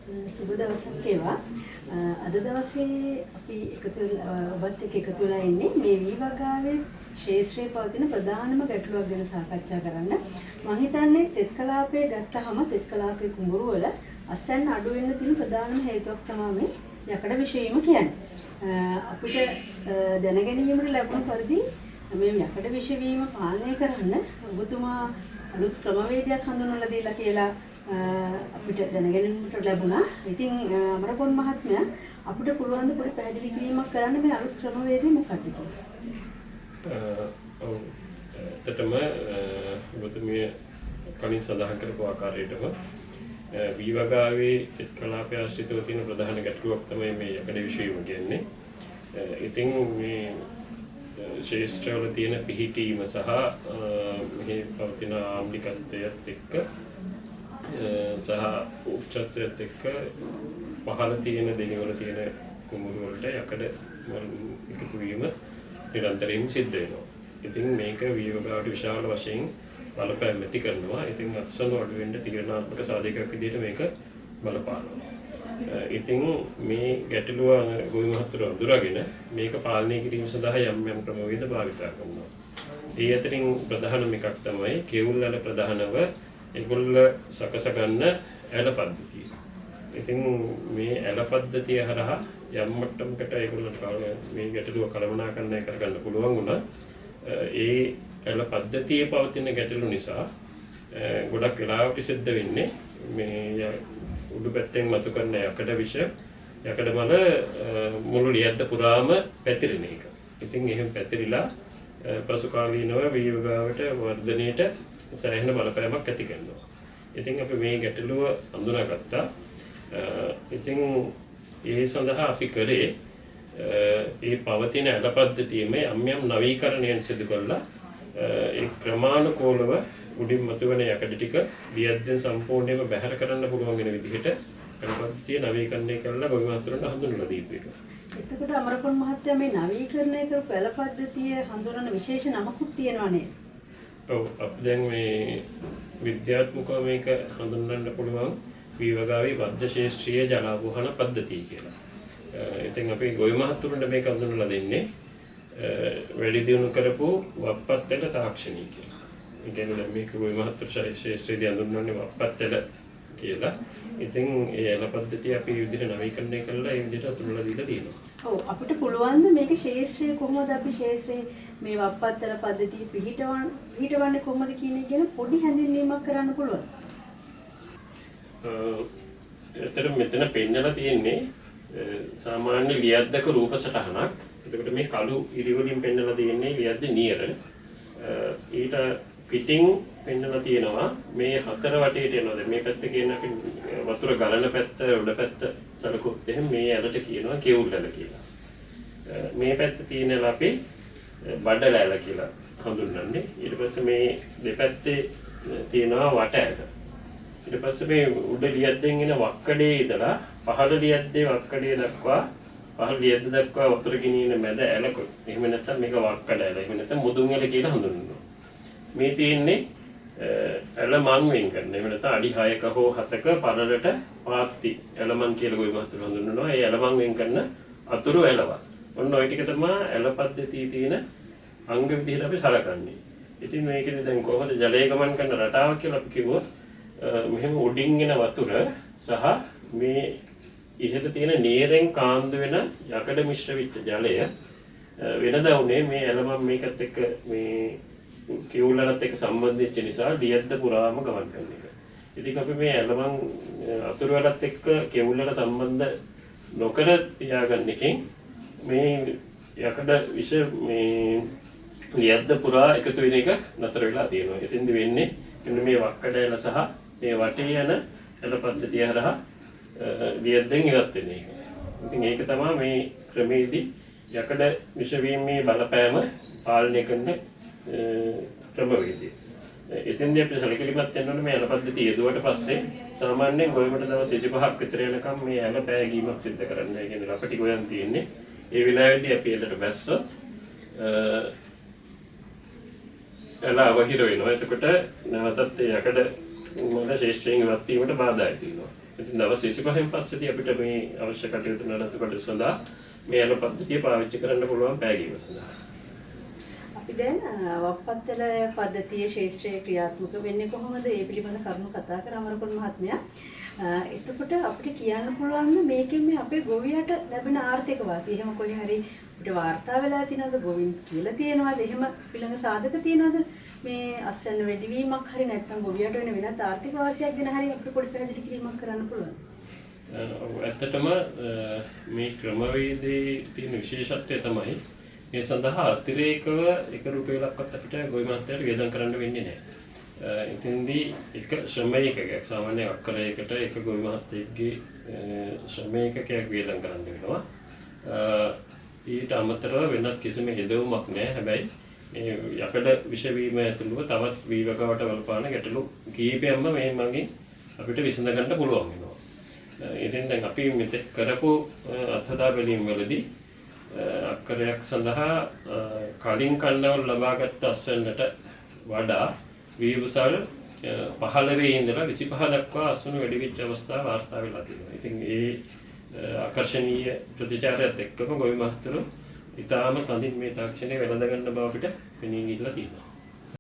සුබ දවසක් වේවා. අද දවසේ අපි ඔබත් එක්ක එකතු වෙලා ඉන්නේ මේ වී වගාවේ ශාස්ත්‍රයේ පවතින ප්‍රධානම ගැටලුවක් ගැන සාකච්ඡා කරන්න. මම හිතන්නේ තෙත් කලාපයේ ගත්තාම තෙත් කලාපයේ කුඹුරු වල අස්වැන්න අඩු වෙන්න තියෙන ප්‍රධානම හේතුවක් තමයි මේ යකඩ විෂවීම කියන්නේ. අපිට දැනගැනීමට ලැබුණු පරිදි මේ යකඩ විෂවීම පාලනය කරන්න ඔබතුමා අලුත් ක්‍රමවේදයක් හඳුන්වලා දීලා කියලා අපිට දැනගැනීමට ලැබුණා. ඉතින් අමරපොන් මහත්මයා අපිට පුළුවන් ද පොඩි පැහැදිලි කිරීමක් කරන්න මේ අලුත් ක්‍රමවේදය මොකක්ද කියලා? ඇත්තටම ඔබතුමිය කලින් සඳහන් කරපු ආකාරයටම වී වගාවේ තෙත් කලාපය ආශ්‍රිතව තියෙන ප්‍රධාන ගැටලුවක් තමයි මේ යකඩ විෂවීම කියන්නේ. ඉතින් මේ ශාස්ත්‍රවල තියෙන පිහිටීම සහ මෙහි පවතින ආම්ලිකත්වයත් එක්ක සහ උච්චත්වයත් එක්ක පහළ තියෙන දෙනිවල තියෙන කුඹුරු වලට යකඩ එකතු වීම නිරන්තරයෙන් සිද්ධ වෙනවා. ඉතින් මේක වී වගාවට විශාල වශයෙන් බලපෑම් ඇති කරනවා. ඉතින් අත්සන අඩු වෙන්න තීරණාත්මක සාධකයක් විදිහට මේක බලපානවා. ඉතින් මේ ගැටලුව ගොවි මහතුරු අඳුරගෙන මේක පාලනය කිරීම සඳහා යම් යම් ක්‍රමවේද භාවිතා කරනවා. ඒ අතරින් ප්‍රධානම එකක් තමයි කෙවුල් වල ප්‍රධානව ඒගොල්ල සකස ගන්න ඇල පද්ධතිය. ඉතින් මේ ඇල පද්ධතිය හරහා යම් මට්ටමකට ඒගොල්ලන්ට මේ ගැටලුව කළමනාකරණය කරගන්න පුළුවන් වුණා. ඒ ඇල පද්ධතියේ පවතින ගැටලු නිසා ගොඩක් වෙලාවට සිද්ධ වෙන්නේ මේ උඩු පැත්තෙන් මතු කරන යකඩ විෂ යකඩ මල මුළු ලියද්ද පුරාම පැතිරෙන එක. ඉතින් එහෙම පැතිරිලා පසු කාලීනව වී වගාවට වර්ධනයට සෑහෙන බලපෑමක් ඇති කරනවා. ඉතින් අපි මේ ගැටලුව හඳුනාගත්තා. ඉතින් ඒ සඳහා අපි කරේ ඒ පවතින ඇල පද්ධතියේ යම් යම් නවීකරණයන් සිදු කළා. ඒ ක්‍රමානුකූලව උඩින් මතුවෙන යකඩ ටික ලියද්දෙන් සම්පූර්ණයෙන්ම බැහැර කරන්න පුළුවන් වෙන විදිහට ඇල පද්ධතිය නවීකරණය කරලා ගොවි මහතුරුන්ට හඳුන්වලා දීපු එක. එතකොට අමරපොන් මහත්තයා මේ නවීකරණය කරපු ඇල පද්ධතිය හඳුනන විශේෂ නමකුත් තියෙනවා නේද? ඔව් අපි දැන් මේ විද්‍යාත්මකව මේක හඳුන්වන්න පුළුවන් වී වගාවේ වර්ධ ශාස්ත්‍රීය ජලාපෝහන පද්ධතිය කියලා. ඉතින් අපි ගොවි මහතුරුන්ට මේක හඳුන්වලා දෙන්නේ වැඩි දියුණු කරපු වප්පත්තල තාක්ෂණය කියලා. ඒ කියන්නේ දැන් මේක ගොවි මහතුරු ශාස්ත්‍රීය හඳුන්වන්නේ වප්පත්තල කියලා. ඉතින් ඒ ඇල පද්ධතිය අපි විදිහට නවීකරණය කළා ඒ විදිහට හඳුන්වලා දීලා තියෙනවා. ඔව් අපිට පුළුවන් ද මේක ශාස්ත්‍රීය කොහොමද අපි ශාස්ත්‍රයේ මේ වප්පත්තල පද්ධතිය පිහිටවන්නේ කොහොමද කියන එක ගැන පොඩි හැඳින්වීමක් කරන්න පුළුවන්. එතන මෙතන පෙන්නලා තියෙන්නේ සාමාන්‍ය ලියද්දක රූප සටහනක්. එතකොට මේ කළු ඉරි වලින් පෙන්නලා තියෙන්නේ ලියද්ද නියර. ඊට පිටින් පෙන්නලා තියෙනවා මේ හතර වටේට යනවා. මේ පැත්ත කියන අපි වතුර ගලන පැත්ත උඩ පැත්ත සලකුත් එහෙම මේ ඇලට කියනවා කෙවුල් ඇල කියලා. මේ පැත්ත තියෙන අපි බඩල ඇල කියලා හඳුන්වන්නේ. ඊට පස්සේ මේ දෙපැත්තේ තියෙනවා වට ඇල. ඊට පස්සේ මේ උඩ ලියද්දෙන් එන වක්කඩේ ඉඳලා පහළ ලියද්දේ වක්කඩේ දක්වා පහළ ලියද්ද දක්වා වතුර ගෙනියන මැද ඇලක. එහෙම නැත්නම් මේක වක්කඩ ඇල. එහෙම නැත්නම් මුදුන් ඇල කියලා හඳුන්වනවා. මේ තියෙන්නේ ඇල මන් වෙන් කරන. එහෙම නැත්නම් අඩි 6ක හෝ 7ක පළලට පාත්ති ඇල මන් කියලා ගොවි මහතුරු හඳුන්වනවා. ඒ ඇල මන් වෙන් කරන අතුරු ඇලවත්. ඔන්න ওই ටික තමයි ඇල පද්ධතියේ තියෙන අංග විදිහට අපි සලකන්නේ. ඉතින් මේකේ දැන් කොහොමද ජලය ගමන් කරන රටාව කියලා අපි කිව්වොත් මෙහෙම උඩින් එන වතුර සහ මේ ඉහළ තියෙන නීරෙන් කාන්දු වෙන යකඩ මිශ්‍ර වෙච්ච ජලය වෙනදා උනේ මේ ඇලමම් මේකත් එක්ක මේ කෙවුල්ලත් එක්ක සම්බන්ධ වෙච්ච නිසා ලියද්ද පුරාම ගමන් කරන එක. ඉතින් අපි මේ ඇලමම් අතුරු වලත් එක්ක කෙවුල්ලට සම්බන්ධ නොකර තියාගන්න එකෙන් මේ යකඩ විෂ මේ ලියද්ද පුරා එකතු වෙන එක නතර වෙලා තියෙනවා. එතෙන්ද වෙන්නේ මෙන්න මේ වක්කඩ ඇල සහ මේ වටේ යන ඇල පද්ධතිය හරහා ලියද්දෙන් ඉවත් වෙන එක. ඉතින් ඒක තමයි මේ ක්‍රමයේදී යකඩ විෂවීමේ බලපෑම පාලනය කරන ක්‍රමවේදය. එතෙන්දී අපි සැලකිලිමත් වෙන්න ඕනේ මේ ඇල පද්ධතිය යෙදුවට පස්සේ සාමාන්‍යයෙන් ගොයමට දවස් 25ක් විතර යනකම් මේ ඇල පෑගීමක් සිද්ධ කරන්න. ඒ කියන්නේ අපිට ගොයන් තියෙන්නේ. ඒ වෙලාවේදී අපි එලට බැස්සොත් ඇල අවහිර වෙනවා. එතකොට නැවතත් යකඩ මොන ශේෂ්ත්‍රයෙන් ඉවත් වීමට බාධා ඇති වෙනවා. ඉතින් දවස් 25න් පස්සේදී අපිට මේ අවශ්‍ය කටයුතු නඩත්තු කොට සඳහා මේ අලුත් පද්ධතිය පාවිච්චි කරන්න පුළුවන් පැගීම සඳහා. අපි දැන් වප්පත්තල පද්ධතියේ ශාස්ත්‍රීය ක්‍රියාත්මක වෙන්නේ කොහොමද? ඒ පිළිබඳ කරුණු කතා කර අමරපුර මහත්මයා. එතකොට අපිට කියන්න පුළුවන් මේකෙන් මේ අපේ ගොවියට ලැබෙන ආර්ථික වාසිය එහෙම කොහේ හරි අපිට වාර්තා වෙලා තියෙනවද? ගොවින් කියලා තියෙනවද? එහෙම ඊළඟ සාධක තියෙනවද? මේ අස්වැන්න වැඩිවීමක් හරි නැත්නම් ගොවියට වෙන වෙනත් ආර්ථික වාසියක් ගැන හරි අපිට පොඩි පැහැදිලි කිරීමක් කරන්න පුළුවන්. ඇත්තටම මේ ක්‍රමවේදයේ තියෙන විශේෂත්වය තමයි මේ සඳහා අතිරේකව එක රුපියලක්වත් අපිට ගොවි මහත්තයාට වියදම් කරන්න වෙන්නේ නැහැ. ඉතින්දී එක ශ්‍රමයකයක් සාමාන්‍ය අක්කරයකට එක ගොවි මහත්තයෙක්ගේ ශ්‍රමයකයක් වියදම් කරන්න වෙනවා. ඊට අමතරව වෙනත් කිසිම හෙදවුමක් නැහැ. හැබැයි මේ යකඩ විෂවීම ඇතුළුව තවත් වී වගාවට වලපාන ගැටලු කීපයක්ම මේ මගින් අපිට විසඳ ගන්න පුළුවන් වෙනවා. ඉතින් දැන් අපි මෙතෙක් කරපු අත්හදා බැලීම් වලදී අක්කරයක් සඳහා කලින් කන්නවල ලබාගත් අස්වැන්නට වඩා වීවසල් 15 ඉඳලා 25 දක්වා අස්වැන්න වැඩි වෙච්ච අවස්ථා වාර්තා වෙලා තියෙනවා. ඉතින් ඒ ආකර්ෂණීය ප්‍රතිචාරයත් එක්කම ගොවි මහතුරු ඉතාම තදින් මේ තාක්ෂණය වැළඳ ගන්න බව අපිට පෙනී ගිහිල්ලා තියෙනවා.